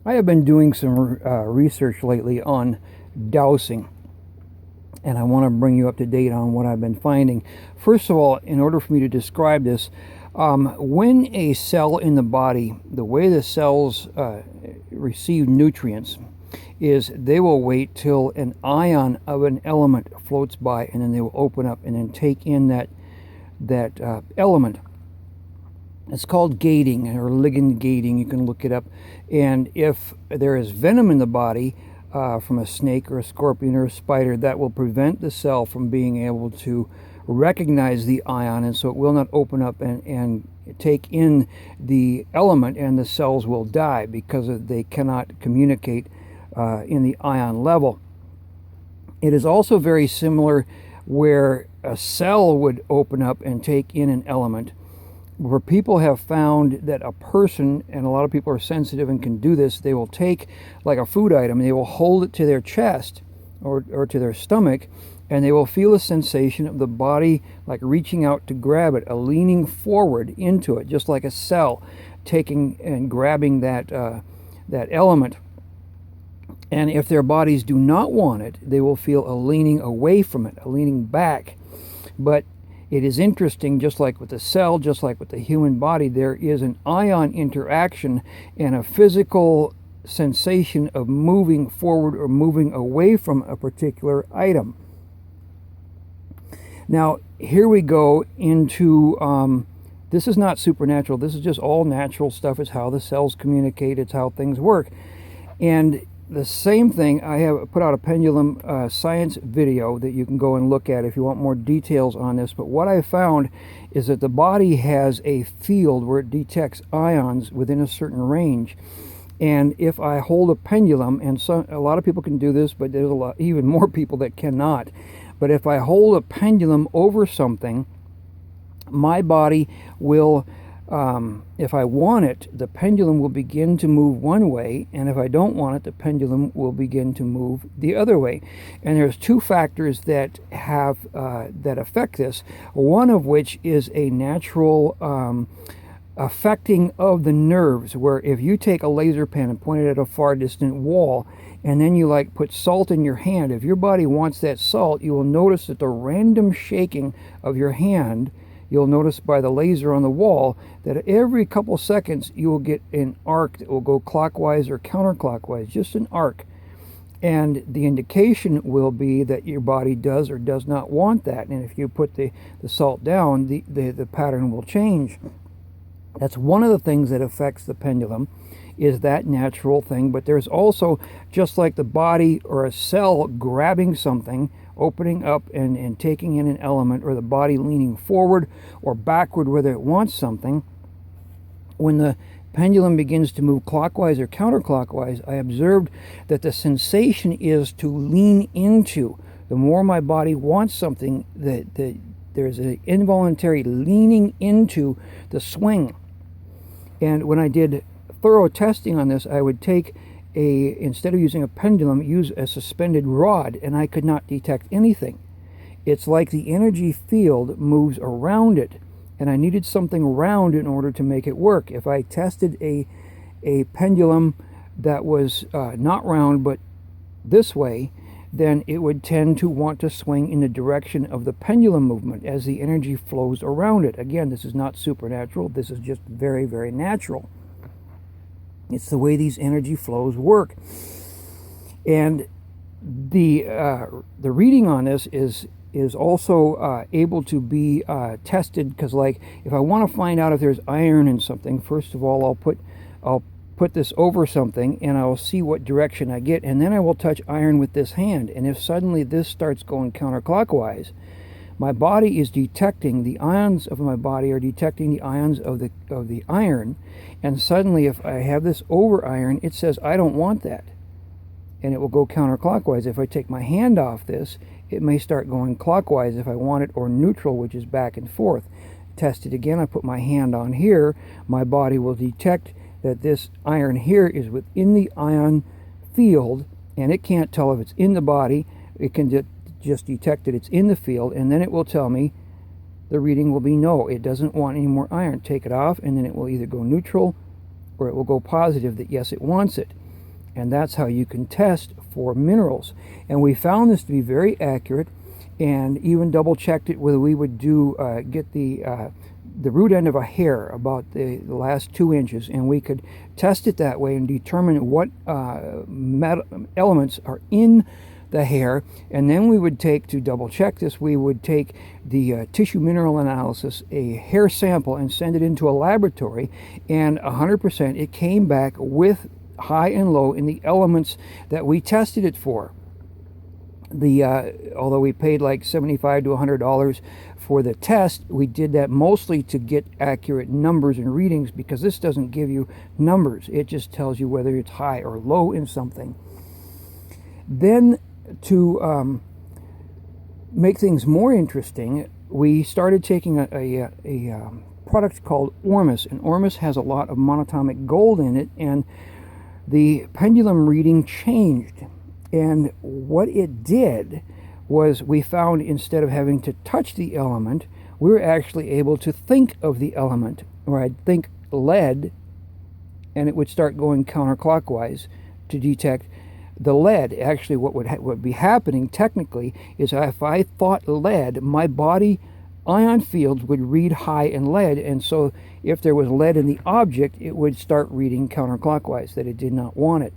I have been doing some research lately on dowsing, and I want to bring you up to date on what I've been finding. First of all, in order for me to describe this, when a cell in the body, the way the cells receive nutrients is they will wait till an ion of an element floats by, and then they will open up and then take in that element. It's called gating or ligand gating. You can look it up. And if there is venom in the body from a snake or a scorpion or a spider, that will prevent the cell from being able to recognize the ion, and so it will not open up and take in the element, and the cells will die because they cannot communicate in the ion level. It is also very similar where a cell would open up and take in an element, where people have found that a person, and a lot of people are sensitive and can do this, they will take like a food item, they will hold it to their chest or to their stomach, and they will feel a sensation of the body like reaching out to grab it, a leaning forward into it, just like a cell taking and grabbing that element. And if their bodies do not want it, they will feel a leaning away from it, a leaning back. But it is interesting, just like with the cell, just like with the human body, there is an ion interaction and a physical sensation of moving forward or moving away from a particular item. Now, here we go into, this is not supernatural, this is just all natural stuff. It's how the cells communicate, it's how things work. And the same thing, I have put out a pendulum science video that you can go and look at if you want more details on this. But what I found is that the body has a field where it detects ions within a certain range. And if I hold a pendulum, and a lot of people can do this, but there's even more people that cannot. But if I hold a pendulum over something, my body will, if I want it, the pendulum will begin to move one way, and if I don't want it, the pendulum will begin to move the other way. And there's two factors that have that affect this. One of which is a natural affecting of the nerves, where if you take a laser pen and point it at a far distant wall, and then you like put salt in your hand, if your body wants that salt, you will notice that the random shaking of your hand, you'll notice by the laser on the wall that every couple seconds you will get an arc that will go clockwise or counterclockwise, just an arc. And the indication will be that your body does or does not want that. And if you put the salt down, the pattern will change. That's one of the things that affects the pendulum, is that natural thing. But there's also, just like the body or a cell grabbing something, opening up and taking in an element, or the body leaning forward or backward whether it wants something, when the pendulum begins to move clockwise or counterclockwise, I observed that the sensation is to lean into. The more my body wants something, that there's an involuntary leaning into the swing. And when I did thorough testing on this, I would take instead of using a pendulum, use a suspended rod, and I could not detect anything. It's like the energy field moves around it, and I needed something round in order to make it work. If I tested a pendulum that was not round but this way, then it would tend to want to swing in the direction of the pendulum movement as the energy flows around it. Again, this is not supernatural, this is just very, very natural. It's the way these energy flows work. And the reading on this is also able to be tested, because like if I want to find out if there's iron in something, first of all I'll put this over something and I'll see what direction I get, and then I will touch iron with this hand, and if suddenly this starts going counterclockwise, my body is detecting, the ions of my body are detecting the ions of the iron, and suddenly if I have this over iron, it says I don't want that, and it will go counterclockwise. If I take my hand off this, it may start going clockwise if I want it, or neutral, which is back and forth. Test it again, I put my hand on here, my body will detect that this iron here is within the ion field, and it can't tell if it's in the body. It can just detect that it's in the field, and then it will tell me, the reading will be no, it doesn't want any more iron. Take it off, and then it will either go neutral or it will go positive that yes, it wants it. And that's how you can test for minerals. And we found this to be very accurate, and even double checked it whether we would do get the root end of a hair about the last 2 inches, and we could test it that way and determine what elements are in the hair. And then we would take, to double check this, we would take the tissue mineral analysis, a hair sample, and send it into a laboratory, and 100% it came back with high and low in the elements that we tested it for. Although we paid like $75 to $100 for the test, we did that mostly to get accurate numbers and readings, because this doesn't give you numbers. It just tells you whether it's high or low in something. Then to make things more interesting, we started taking a product called Ormus, and Ormus has a lot of monatomic gold in it, and the pendulum reading changed. And what it did was, we found instead of having to touch the element, we were actually able to think of the element. Or I'd think lead, and it would start going counterclockwise to detect the lead. Actually, what would be happening technically is, if I thought lead, my body ion fields would read high in lead, and so if there was lead in the object, it would start reading counterclockwise, that it did not want it.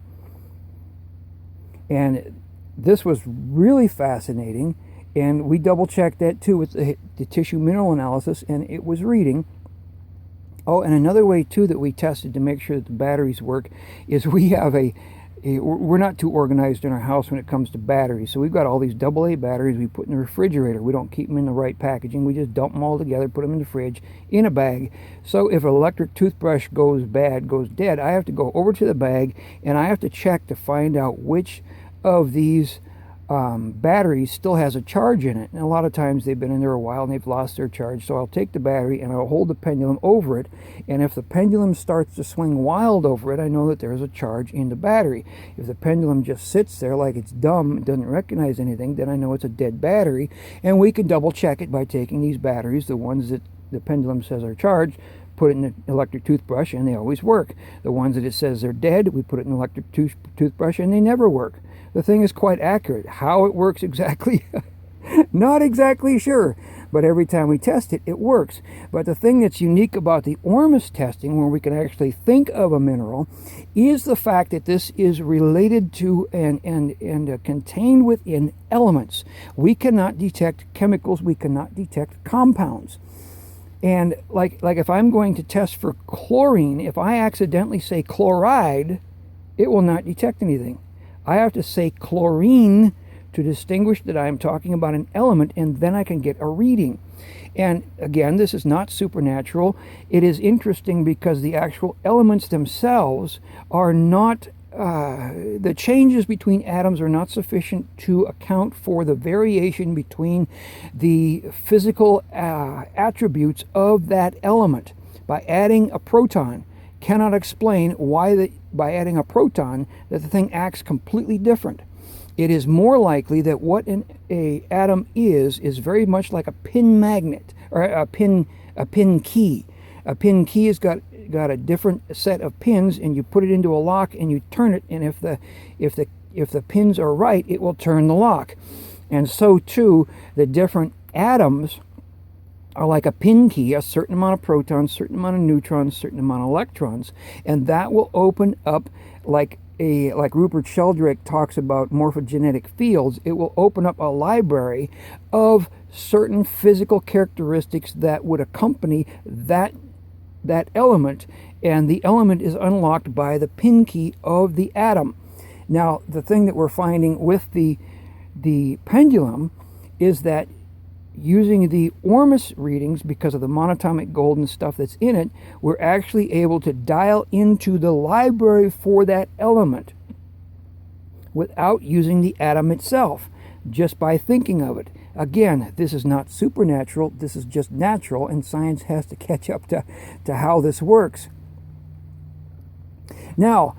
And this was really fascinating, and we double checked that too with the tissue mineral analysis, and it was reading. Oh, and another way too that we tested to make sure that the batteries work is, we have we're not too organized in our house when it comes to batteries. So we've got all these AA batteries we put in the refrigerator. We don't keep them in the right packaging. We just dump them all together, put them in the fridge in a bag. So if an electric toothbrush goes dead, I have to go over to the bag, and I have to check to find out which of these batteries still has a charge in it. And a lot of times they've been in there a while and they've lost their charge. So I'll take the battery and I'll hold the pendulum over it, and if the pendulum starts to swing wild over it, I know that there's a charge in the battery. If the pendulum just sits there like it's dumb, doesn't recognize anything, then I know it's a dead battery. And we can double check it by taking these batteries, the ones that the pendulum says are charged, put it in an electric toothbrush, and they always work. The ones that it says they're dead, we put it in an electric toothbrush, and they never work. The thing is quite accurate. How it works exactly, not exactly sure, but every time we test it, it works. But the thing that's unique about the Ormus testing, where we can actually think of a mineral, is the fact that this is related to and contained within elements. We cannot detect chemicals, we cannot detect compounds. And like if I'm going to test for chlorine, if I accidentally say chloride, it will not detect anything. I have to say chlorine to distinguish that I'm talking about an element, and then I can get a reading. And again, this is not supernatural. It is interesting because the actual elements themselves are not, the changes between atoms are not sufficient to account for the variation between the physical attributes of that element. By adding a proton, cannot explain why by adding a proton that the thing acts completely different. It is more likely that what an atom is very much like a pin magnet, or a pin key. A pin key has got a different set of pins, and you put it into a lock and you turn it, and if the pins are right, it will turn the lock. And so too, the different atoms are like a pin key, a certain amount of protons, certain amount of neutrons, certain amount of electrons, and that will open up, like Rupert Sheldrake talks about morphogenetic fields, it will open up a library of certain physical characteristics that would accompany that element, and the element is unlocked by the pin key of the atom. Now, the thing that we're finding with the pendulum is that using the Ormus readings, because of the monatomic gold and stuff that's in it, we're actually able to dial into the library for that element without using the atom itself, just by thinking of it. Again, this is not supernatural, this is just natural, and science has to catch up to how this works. Now,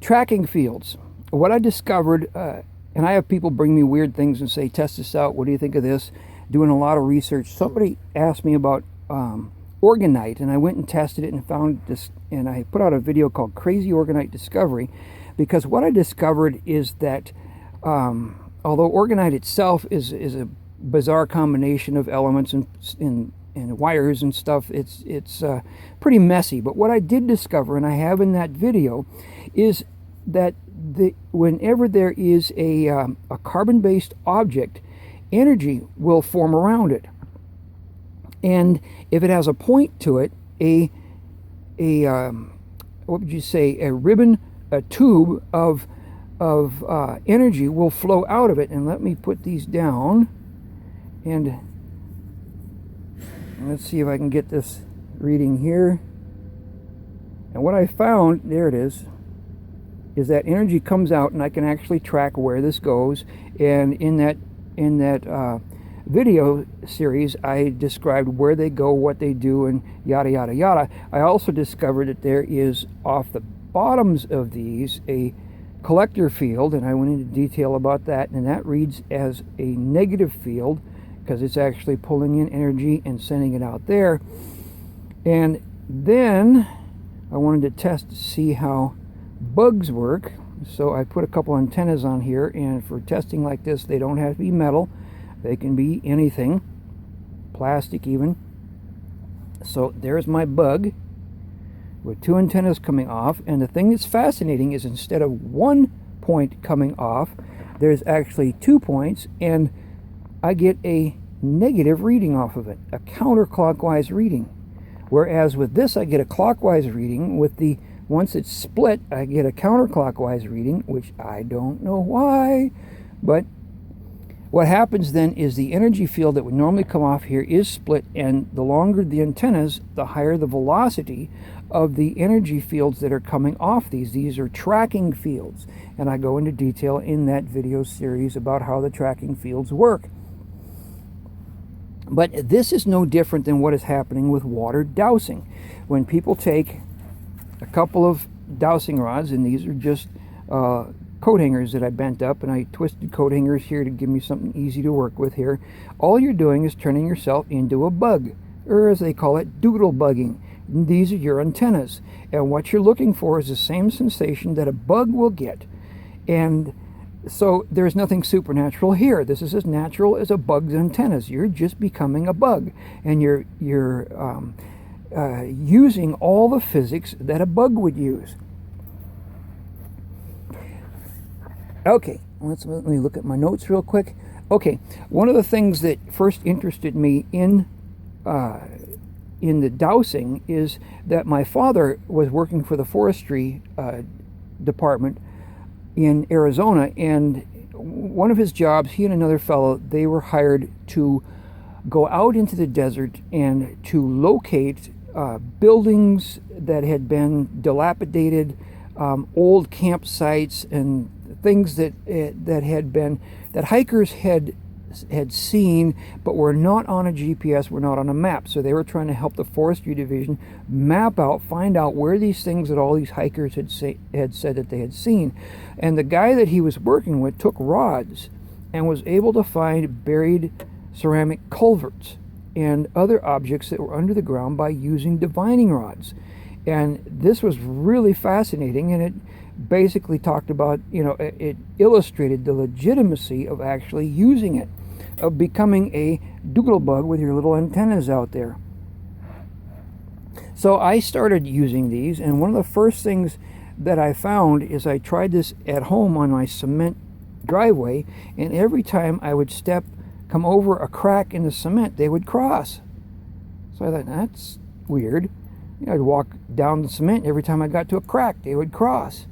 tracking fields. What I discovered, and I have people bring me weird things and say, test this out, what do you think of this? Doing a lot of research. Somebody asked me about orgonite, and I went and tested it and found this, and I put out a video called Crazy Orgonite Discovery, because what I discovered is that although orgonite itself is a bizarre combination of elements and wires and stuff, it's pretty messy. But what I did discover, and I have in that video, is that whenever there is a carbon-based object, energy will form around it. And if it has a point to it, what would you say, a ribbon, a tube of energy will flow out of it. And let me put these down, and let's see if I can get this reading here. And what I found, there it is that energy comes out, and I can actually track where this goes. And in that video series, I described where they go, what they do, and yada yada yada. I also discovered that there is, off the bottoms of these, a collector field, and I went into detail about that, and that reads as a negative field because it's actually pulling in energy and sending it out there. And then I wanted to test to see how bugs work, so I put a couple antennas on here, and for testing like this, they don't have to be metal. They can be anything, plastic even. So there's my bug with two antennas coming off, and the thing that's fascinating is instead of one point coming off, there's actually 2 points, and I get a negative reading off of it, a counterclockwise reading. Whereas with this, I get a clockwise reading. With the, once it's split, I get a counterclockwise reading, which I don't know why, but what happens then is the energy field that would normally come off here is split, and the longer the antennas, the higher the velocity of the energy fields that are coming off these. These are tracking fields, and I go into detail in that video series about how the tracking fields work. But this is no different than what is happening with water dowsing. When people take a couple of dowsing rods, and these are just coat hangers that I bent up, and I twisted coat hangers here to give me something easy to work with here. All you're doing is turning yourself into a bug, or as they call it, doodle bugging. And these are your antennas, and what you're looking for is the same sensation that a bug will get. And so there's nothing supernatural here. This is as natural as a bug's antennas. You're just becoming a bug, and you're using all the physics that a bug would use. Okay, let me look at my notes real quick. Okay, one of the things that first interested me in the dowsing is that my father was working for the forestry department in Arizona, and one of his jobs, he and another fellow, they were hired to go out into the desert and to locate buildings that had been dilapidated, old campsites, and things that hikers had seen but were not on a GPS, were not on a map. So they were trying to help the forestry division map out, find out where these things that all these hikers had said that they had seen. And the guy that he was working with took rods and was able to find buried ceramic culverts and other objects that were under the ground by using divining rods. And this was really fascinating, and it basically talked about, it illustrated the legitimacy of actually using it, of becoming a doodlebug with your little antennas out there. So I started using these, and one of the first things that I found is I tried this at home on my cement driveway, and every time I would come over a crack in the cement, they would cross. So I thought, that's weird. I'd walk down the cement, and every time I got to a crack, they would cross.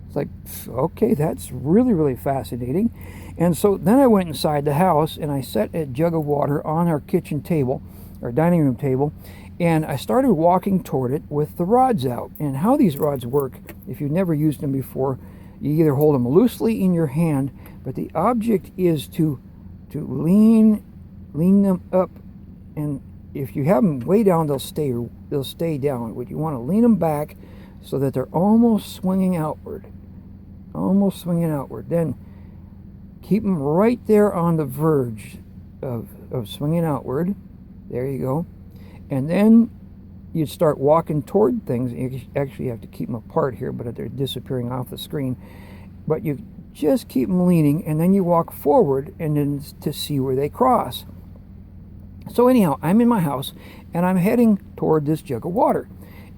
It's like, okay, that's really, really fascinating. And so then I went inside the house, and I set a jug of water on our kitchen table, our dining room table, and I started walking toward it with the rods out. And how these rods work, if you've never used them before, you either hold them loosely in your hand, but the object is to lean them up, and if you have them way down, they'll stay down. But you want to lean them back so that they're almost swinging outward. Then keep them right there on the verge of swinging outward. There you go. And then you'd start walking toward things. You actually have to keep them apart here, but they're disappearing off the screen. But you just keep them leaning, and then you walk forward and then to see where they cross. So anyhow, I'm in my house, and I'm heading toward this jug of water.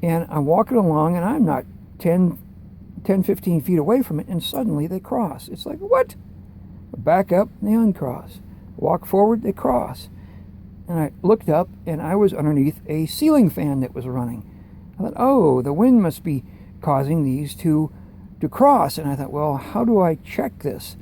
And I'm walking along, and I'm not 10, 15 feet away from it, and suddenly they cross. It's like, what? Back up, they uncross. Walk forward, they cross. And I looked up, and I was underneath a ceiling fan that was running. I thought, oh, the wind must be causing these to cross. And I thought, well, how do I check this?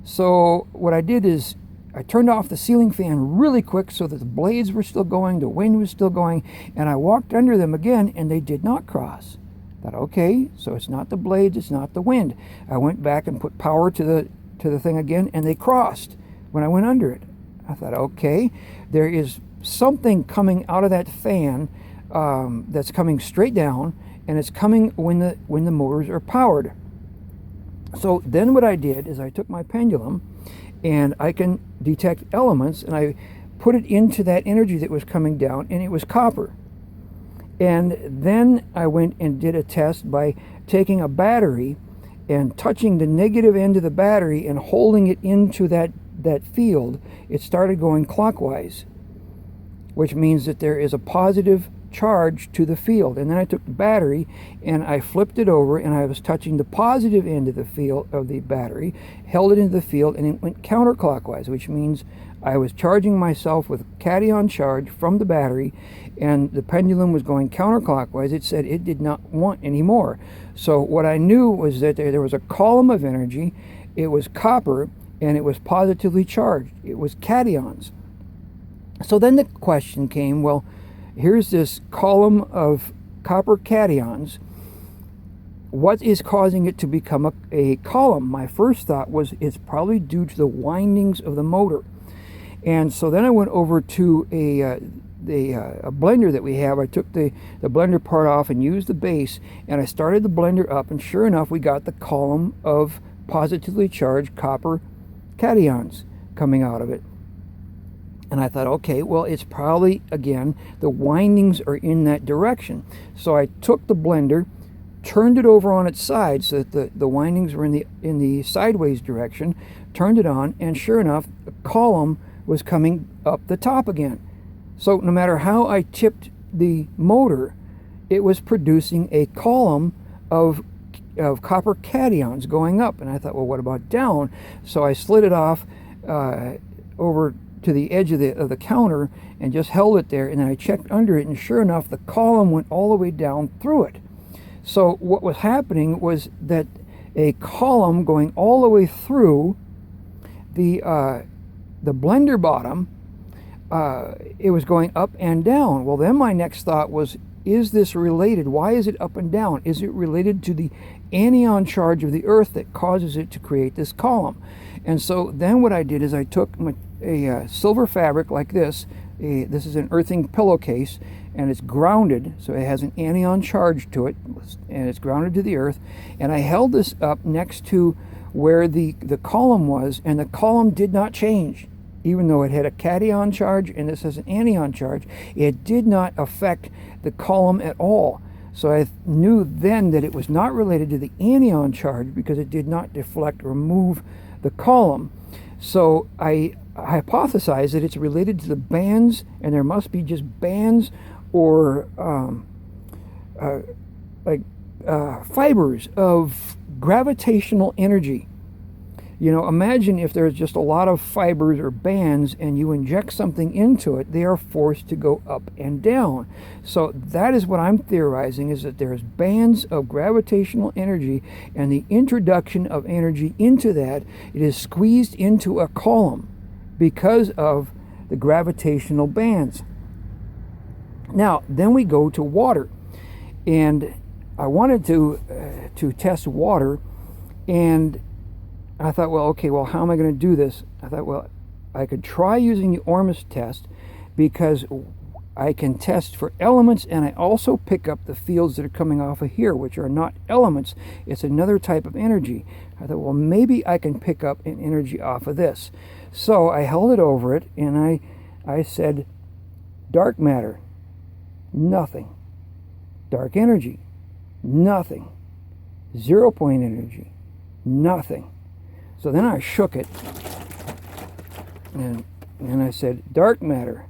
So what I did is I turned off the ceiling fan really quick so that the blades were still going, the wind was still going, and I walked under them again, and they did not cross. I thought, okay, so it's not the blades, it's not the wind. I went back and put power to the thing again, and they crossed when I went under it. I thought, okay, there is something coming out of that fan that's coming straight down, and it's coming when the motors are powered. So then what I did is I took my pendulum, and I can detect elements, and I put it into that energy that was coming down, and it was copper. And then I went and did a test by taking a battery and touching the negative end of the battery and holding it into that field. It started going clockwise, which means that there is a positive charge to the field. And then I took the battery and I flipped it over, and I was touching the positive end of the field of the battery, held it into the field, and it went counterclockwise, which means I was charging myself with cation charge from the battery, and the pendulum was going counterclockwise. It said it did not want any more. So what I knew was that there was a column of energy. It was copper, and it was positively charged. It was cations. So then the question came, well, here's this column of copper cations. What is causing it to become a column? My first thought was it's probably due to the windings of the motor. And so then I went over to a blender that we have. I took the blender part off and used the base, and I started the blender up, and sure enough, we got the column of positively charged copper cations coming out of it. And I thought, okay, well, it's probably, again, the windings are in that direction. So I took the blender, turned it over on its side so that the windings were in the sideways direction, turned it on, and sure enough, the column was coming up the top again. So no matter how I tipped the motor, it was producing a column of copper cations going up. And I thought, well, what about down? So I slid it off over to the edge of the counter and just held it there, and then I checked under it, and sure enough, the column went all the way down through it. So what was happening was that a column going all the way through the blender bottom, it was going up and down. Well, then my next thought was, is this related? Why is it up and down? Is it related to the anion charge of the earth that causes it to create this column? And so then what I did is I took a silver fabric like this. This is an earthing pillowcase, and it's grounded, so it has an anion charge to it, and it's grounded to the earth. And I held this up next to where the column was, and the column did not change. Even though it had a cation charge and this has an anion charge, it did not affect the column at all. So I knew then that it was not related to the anion charge because it did not deflect or move the column. So I hypothesized that it's related to the bands, and there must be just bands or fibers of gravitational energy. You know, imagine if there's just a lot of fibers or bands and you inject something into it, they are forced to go up and down. So that is what I'm theorizing, is that there's bands of gravitational energy, and the introduction of energy into that, it is squeezed into a column because of the gravitational bands. Now, then we go to water. And I wanted to test water, and I thought, well, okay, well, how am I going to do this? I thought, well, I could try using the Ormus test, because I can test for elements, and I also pick up the fields that are coming off of here, which are not elements. It's another type of energy. I thought, well, maybe I can pick up an energy off of this. So I held it over it, and I said, dark matter, nothing. Dark energy, nothing. 0 point energy, nothing. So then I shook it, and I said, dark matter,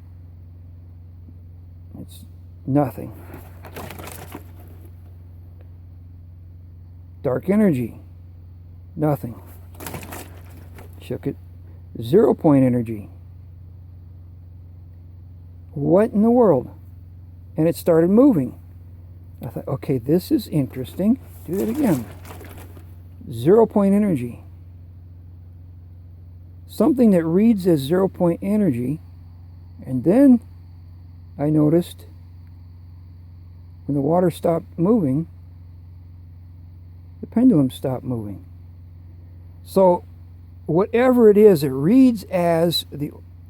it's nothing. Dark energy, nothing. Shook it, 0 point energy. What in the world? And it started moving. I thought, okay, this is interesting. Do that again. 0 point energy. Something that reads as 0 point energy. And then I noticed when the water stopped moving, the pendulum stopped moving. So whatever it is, it reads as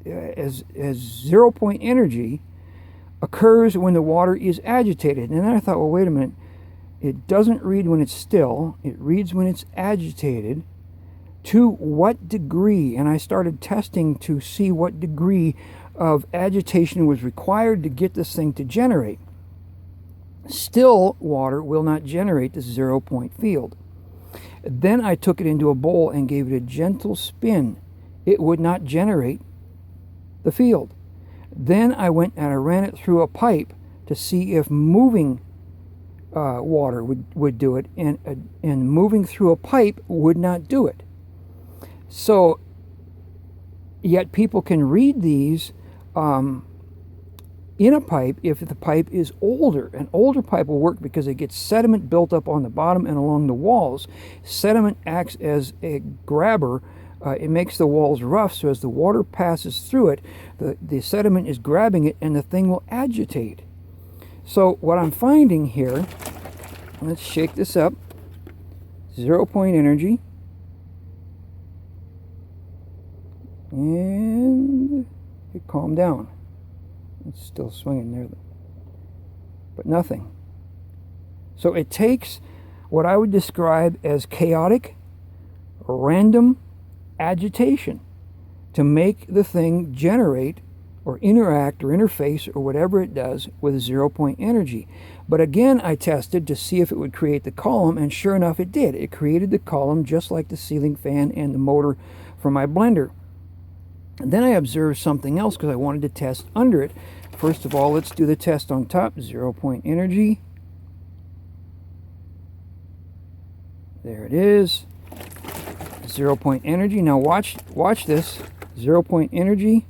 0 point energy occurs when the water is agitated. And then I thought, well, wait a minute. It doesn't read when it's still. It reads when it's agitated. To what degree? And I started testing to see what degree of agitation was required to get this thing to generate. Still water will not generate the 0 point field. Then I took it into a bowl and gave it a gentle spin. It would not generate the field. Then I went and I ran it through a pipe to see if moving water would do it, and moving through a pipe would not do it. So, yet people can read these in a pipe if the pipe is older. An older pipe will work because it gets sediment built up on the bottom and along the walls. Sediment acts as a grabber. It makes the walls rough, so as the water passes through it, the sediment is grabbing it and the thing will agitate. So what I'm finding here, let's shake this up, 0 point energy, and it calmed down. It's still swinging there, but nothing. So it takes what I would describe as chaotic, random agitation to make the thing generate or interact or interface or whatever it does with 0 point energy. But again, I tested to see if it would create the column, and sure enough it did. It created the column just like the ceiling fan and the motor for my blender. And then I observed something else because I wanted to test under it. First of all, let's do the test on top. 0 point energy. There it is. 0 point energy. Now watch this. 0 point energy.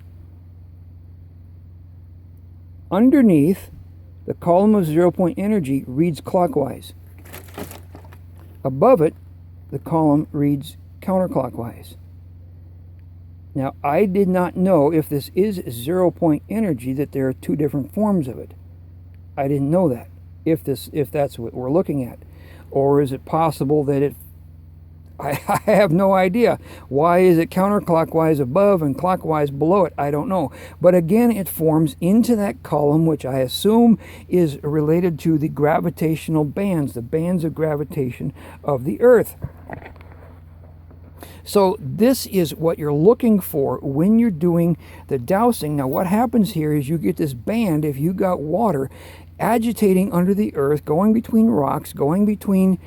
Underneath, the column of 0 point energy reads clockwise. Above it, the column reads counterclockwise. Now, I did not know if this is 0 point energy that there are two different forms of it. I didn't know that, if that's what we're looking at. Or is it possible that it, I have no idea. Why is it counterclockwise above and clockwise below it? I don't know. But again, it forms into that column, which I assume is related to the gravitational bands, the bands of gravitation of the Earth. So this is what you're looking for when you're doing the dowsing. Now what happens here is you get this band, if you got water, agitating under the earth, going between rocks, going between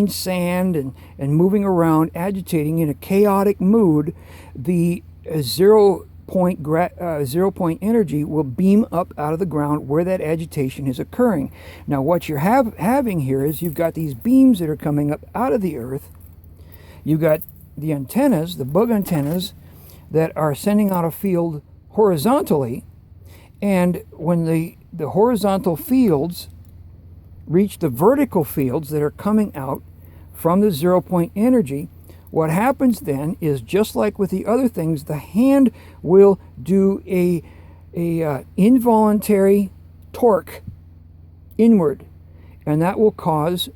sand and moving around, agitating in a chaotic mood. The 0 point energy will beam up out of the ground where that agitation is occurring. Now what you're having here is you've got these beams that are coming up out of the earth. You've got the antennas, the bug antennas, that are sending out a field horizontally, and when the horizontal fields reach the vertical fields that are coming out from the 0 point energy, what happens then is, just like with the other things, the hand will do a involuntary torque inward, and that will cause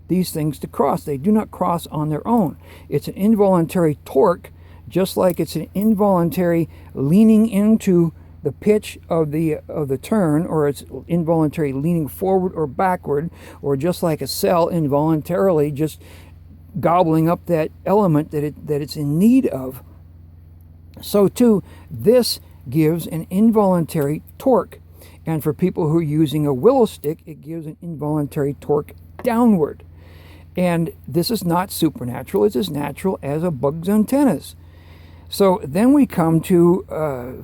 these things to cross. They do not cross on their own. It's an involuntary torque, just like it's an involuntary leaning into the pitch of the turn, or it's involuntary leaning forward or backward, or just like a cell involuntarily just gobbling up that element that it's in need of. So too, this gives an involuntary torque. And for people who are using a willow stick, it gives an involuntary torque downward. And this is not supernatural. It's as natural as a bug's antennas. So then we come to,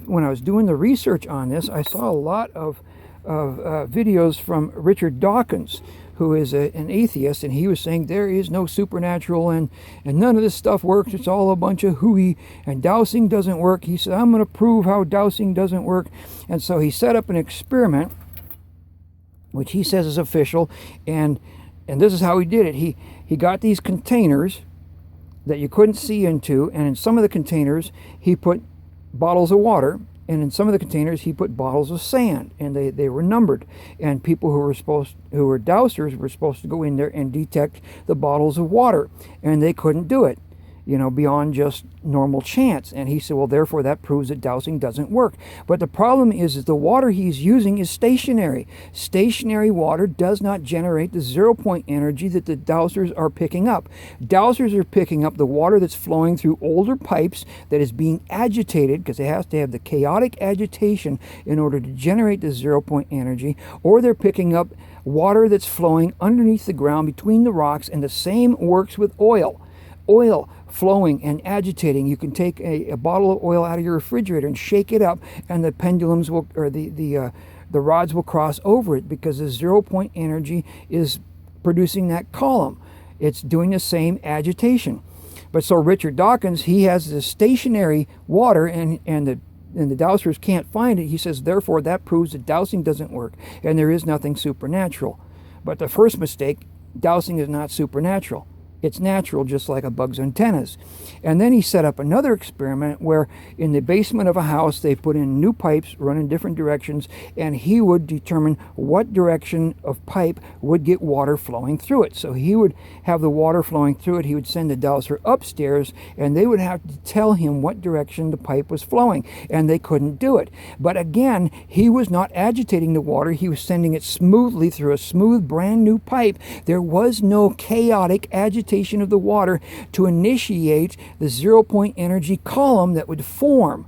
when I was doing the research on this, I saw a lot of videos from Richard Dawkins, who is an atheist, and he was saying there is no supernatural, and none of this stuff works. It's all a bunch of hooey, and dowsing doesn't work. He said, I'm going to prove how dowsing doesn't work. And so he set up an experiment, which he says is official, and this is how he did it. He got these containers that you couldn't see into, and in some of the containers he put bottles of water, and in some of the containers he put bottles of sand, and they were numbered, and people who were dowsers were supposed to go in there and detect the bottles of water, and they couldn't do it, beyond just normal chance. And he said, well, therefore that proves that dowsing doesn't work. But the problem is the water he's using is stationary. Stationary water does not generate the 0-point energy that the dowsers are picking up. Dowsers are picking up the water that's flowing through older pipes that is being agitated, because it has to have the chaotic agitation in order to generate the 0-point energy, or they're picking up water that's flowing underneath the ground between the rocks, and the same works with oil. Oil flowing and agitating. You can take a bottle of oil out of your refrigerator and shake it up, and the pendulums will, or the rods will cross over it, because the 0-point energy is producing that column. It's doing the same agitation. But so Richard Dawkins, he has the stationary water, and the dowsers can't find it. He says, therefore, that proves that dowsing doesn't work, and there is nothing supernatural. But the first mistake, dowsing is not supernatural. It's natural, just like a bug's antennas. And then he set up another experiment where in the basement of a house they put in new pipes run in different directions, and he would determine what direction of pipe would get water flowing through it. So he would have the water flowing through it. He would send the dowser upstairs, and they would have to tell him what direction the pipe was flowing, and they couldn't do it. But again, he was not agitating the water. He was sending it smoothly through a smooth, brand new pipe. There was no chaotic agitation of the water to initiate the 0-point energy column that would form.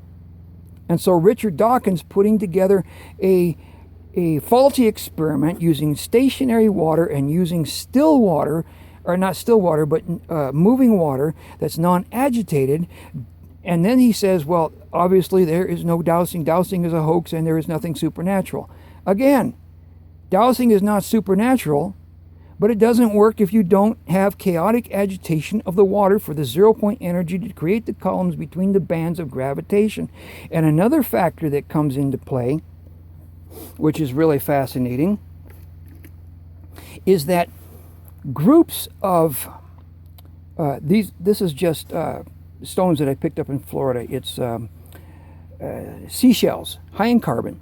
And so Richard Dawkins, putting together a faulty experiment using stationary water and using still water, or not still water, but moving water that's non-agitated. And then he says, well, obviously there is no dowsing. Dowsing is a hoax, and there is nothing supernatural. Again, dowsing is not supernatural, but it doesn't work if you don't have chaotic agitation of the water for the 0-point energy to create the columns between the bands of gravitation. And another factor that comes into play, which is really fascinating, is that groups of this is just stones that I picked up in Florida. It's seashells, high in carbon.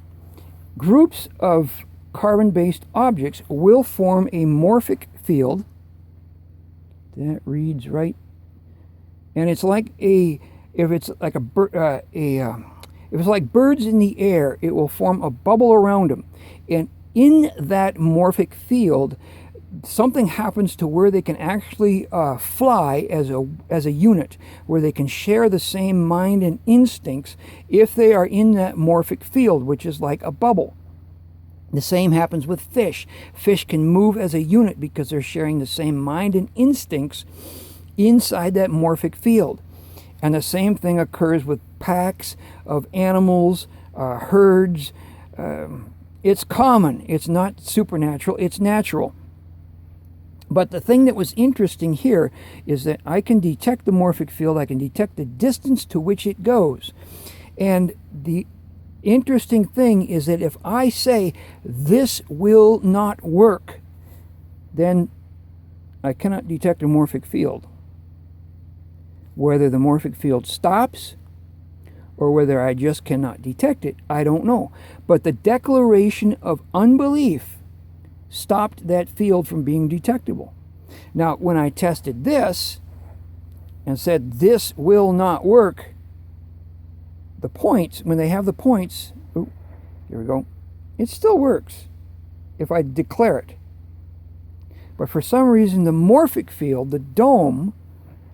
Groups of carbon-based objects will form a morphic field. That reads right. And it's like if it's like if it's like birds in the air, it will form a bubble around them. And in that morphic field, something happens to where they can actually fly as a unit, where they can share the same mind and instincts if they are in that morphic field, which is like a bubble. The same happens with fish. Fish can move as a unit because they're sharing the same mind and instincts inside that morphic field. And the same thing occurs with packs of animals, herds. It's common. It's not supernatural. It's natural. But the thing that was interesting here is that I can detect the morphic field. I can detect the distance to which it goes. And the interesting thing is that if I say this will not work, then I cannot detect a morphic field. Whether the morphic field stops or whether I just cannot detect it, I don't know. But the declaration of unbelief stopped that field from being detectable. Now, when I tested this and said this will not work, the points, when they have the points, here we go, it still works if I declare it. But for some reason, the morphic field, the dome,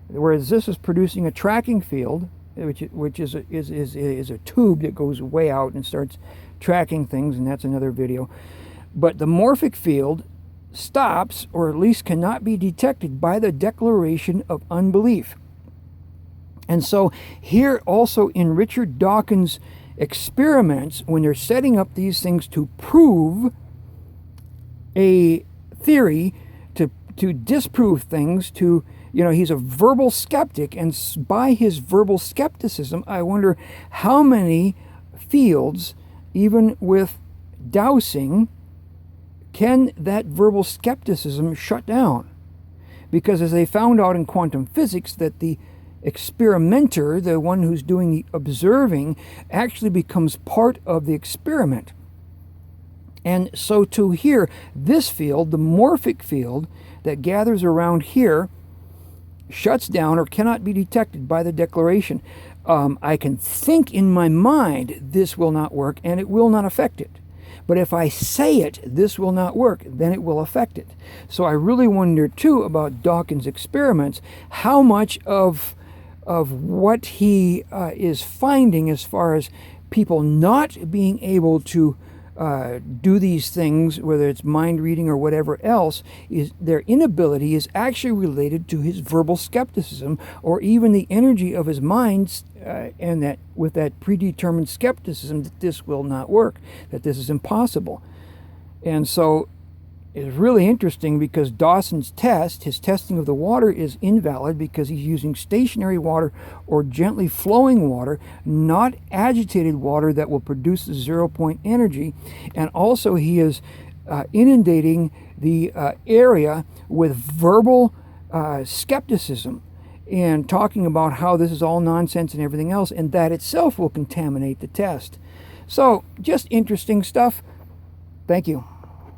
whereas this is producing a tracking field, which is a tube that goes way out and starts tracking things, and that's another video. But the morphic field stops, or at least cannot be detected by the declaration of unbelief. And so here also in Richard Dawkins' experiments, when they're setting up these things to prove a theory, to disprove things, to, you know, he's a verbal skeptic, and by his verbal skepticism, I wonder how many fields, even with dowsing, can that verbal skepticism shut down? Because as they found out in quantum physics, that the experimenter, the one who's doing the observing, actually becomes part of the experiment. And so to here, this field, the morphic field that gathers around here, shuts down or cannot be detected by the declaration. I can think in my mind this will not work, and it will not affect it. But if I say it, this will not work, then it will affect it. So I really wonder too about Dawkins' experiments, how much of what he is finding as far as people not being able to do these things, whether it's mind reading or whatever else, is their inability is actually related to his verbal skepticism, or even the energy of his mind, and that with that predetermined skepticism that this will not work, that this is impossible. And so it's really interesting because Dawson's test, his testing of the water, is invalid because he's using stationary water or gently flowing water, not agitated water that will produce the 0 point energy. And also he is inundating the area with verbal skepticism and talking about how this is all nonsense and everything else, and that itself will contaminate the test. So just interesting stuff. Thank you.